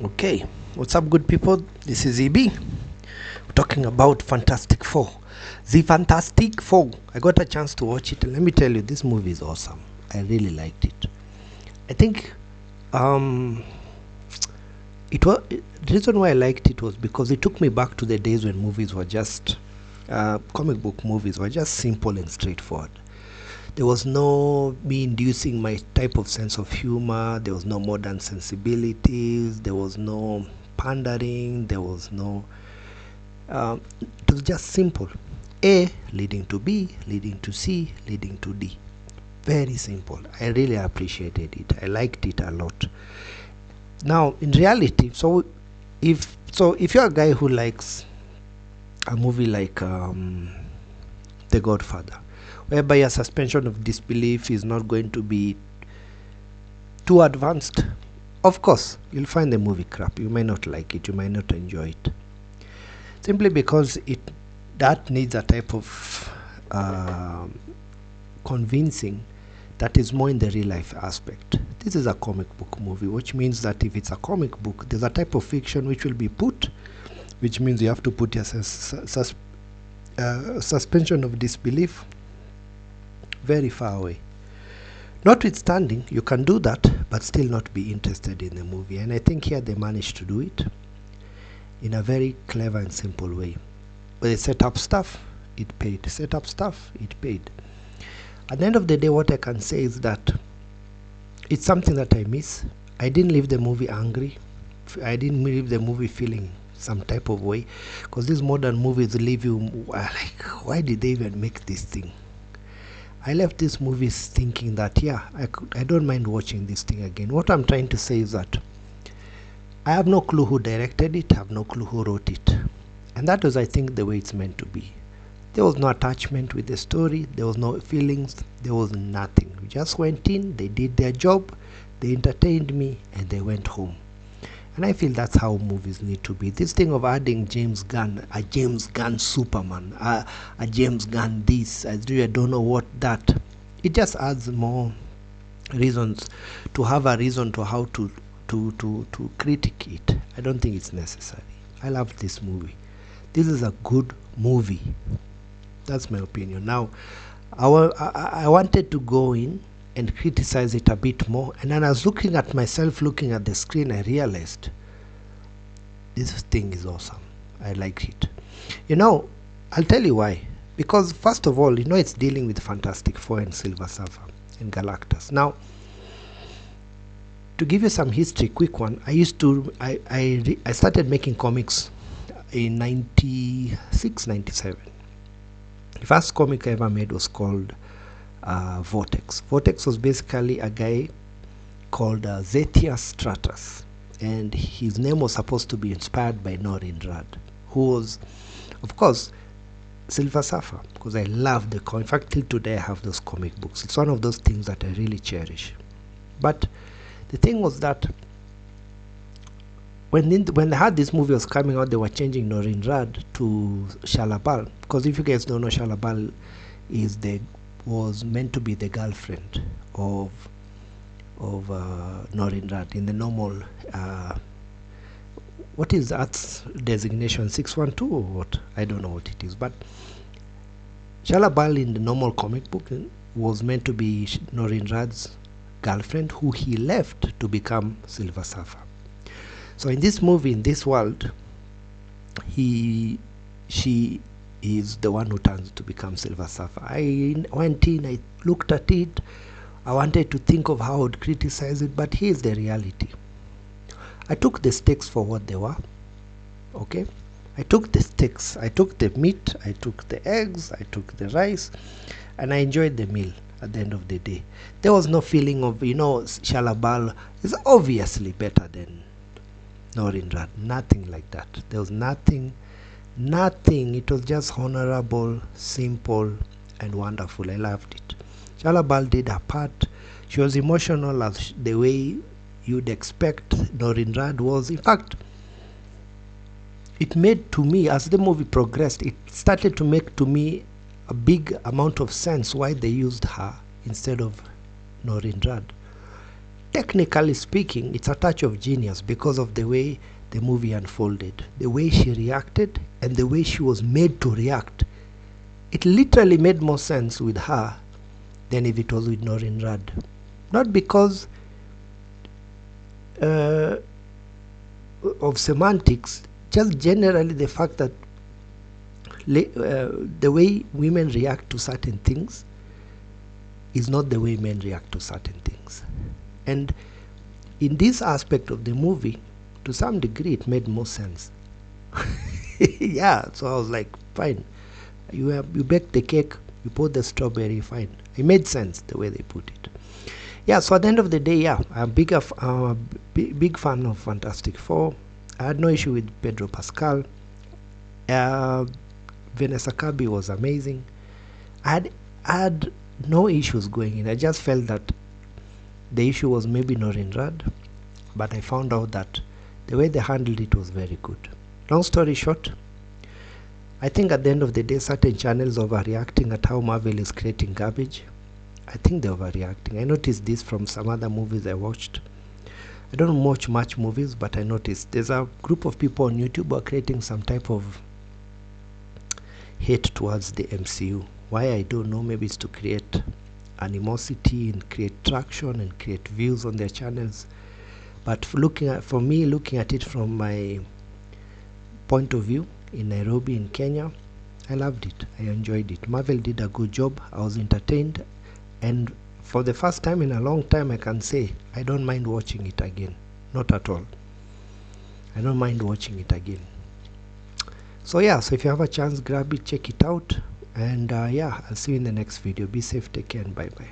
Okay, what's up, good people? This is EB. We're talking about Fantastic Four. The Fantastic Four. I got a chance to watch it, and let me tell you, this movie is awesome. I really liked it. I think um, the reason why I liked it was because it took me back to the days when movies were just comic book movies were just simple and straightforward. There was no me inducing my type of sense of humor. There was no modern sensibilities. There was no pandering. There was no. It was just simple. A leading to B, leading to C, leading to D. Very simple. I really appreciated it. I liked it a lot. Now, in reality, if you're a guy who likes a movie like The Godfather, whereby a suspension of disbelief is not going to be too advanced, of course, you'll find the movie crap. You might not like it, you might not enjoy it. Simply because that needs a type of convincing that is more in the real life aspect. This is a comic book movie, which means that if it's a comic book, there's a type of fiction which will be put, which means you have to put your suspension of disbelief very far away. Notwithstanding, you can do that, but still not be interested in the movie. And I think here they managed to do it in a very clever and simple way. When they set up stuff, it paid. Set up stuff, it paid. At the end of the day, what I can say is that it's something that I miss. I didn't leave the movie angry. I didn't leave the movie feeling some type of way, because these modern movies leave you like, why did they even make this thing? I left this movie thinking that I don't mind watching this thing again. What I'm trying to say is that I have no clue who directed it, I have no clue who wrote it. And that was, I think, the way it's meant to be. There was no attachment with the story, there was no feelings, there was nothing. We just went in, they did their job, they entertained me, and they went home. And I feel that's how movies need to be. This thing of adding James Gunn, a James Gunn Superman, a James Gunn this, I don't know what that, it just adds more reasons to have a reason to how to critique it. I don't think it's necessary. I love this movie. This is a good movie. That's my opinion. Now, I wanted to go in and criticize it a bit more, and then I was looking at myself, looking at the screen, I realized this thing is awesome. I like it. I'll tell you why. Because first of all, it's dealing with Fantastic Four and Silver Surfer and Galactus. Now, to give you some history, quick one, I started making comics in 96, 97. The first comic I ever made was called Vortex. Vortex was basically a guy called Zethia Stratus, and his name was supposed to be inspired by Norin Rad, who was, of course, Silver Surfer, because I love the comic. In fact, till today I have those comic books. It's one of those things that I really cherish. But the thing was that when they had this movie was coming out, they were changing Norin Rad to Shalabal, because if you guys don't know, Shalabal was meant to be the girlfriend of Norin Rad in the normal what is Earth's designation, 612 or what? I don't know what it is, but Shalabal in the normal comic book was meant to be Norin Rad's girlfriend, who he left to become Silver Surfer. So in this movie, in this world, she is the one who turns to become Silver Surfer. I went in, I looked at it, I wanted to think of how I would criticize it, but here's the reality. I took the stakes for what they were. Okay? I took the stakes. I took the meat, I took the eggs, I took the rice, and I enjoyed the meal at the end of the day. There was no feeling of, Shalabal is obviously better than Norin Rad. Nothing like that. There was nothing. It was just honorable, simple, and wonderful. I loved it. Shalabal did her part. She was emotional as the way you'd expect Norin Rad was. In fact, it made to me, as the movie progressed, it started to make to me a big amount of sense why they used her instead of Norin Rad. technically speaking, it's a touch of genius because of the way the movie unfolded, the way she reacted, and the way she was made to react. It literally made more sense with her than if it was with Noreen Rudd. Not because of semantics, just generally the fact that the way women react to certain things is not the way men react to certain things. And in this aspect of the movie, to some degree, it made more sense. Yeah, so I was like, fine. You bake the cake, you put the strawberry, fine. It made sense the way they put it. Yeah, so at the end of the day, yeah, I'm a big fan of Fantastic Four. I had no issue with Pedro Pascal. Vanessa Kirby was amazing. I had no issues going in. I just felt that the issue was maybe Noreen Rudd, but I found out that the way they handled it was very good. Long story short, I think at the end of the day, certain channels overreacting at how Marvel is creating garbage. I think they're overreacting. I noticed this from some other movies I watched. I don't watch much movies, but I noticed there's a group of people on YouTube who are creating some type of hate towards the MCU. Why, I don't know. Maybe it's to create animosity and create traction and create views on their channels. But looking at it from my point of view in Nairobi, in Kenya, I loved it. I enjoyed it. Marvel did a good job. I was entertained, and for the first time in a long time, I can say I don't mind watching it again. Not at all. I don't mind watching it again. So yeah, so if you have a chance, grab it, check it out, and yeah, I'll see you in the next video. Be safe, take care, and bye bye.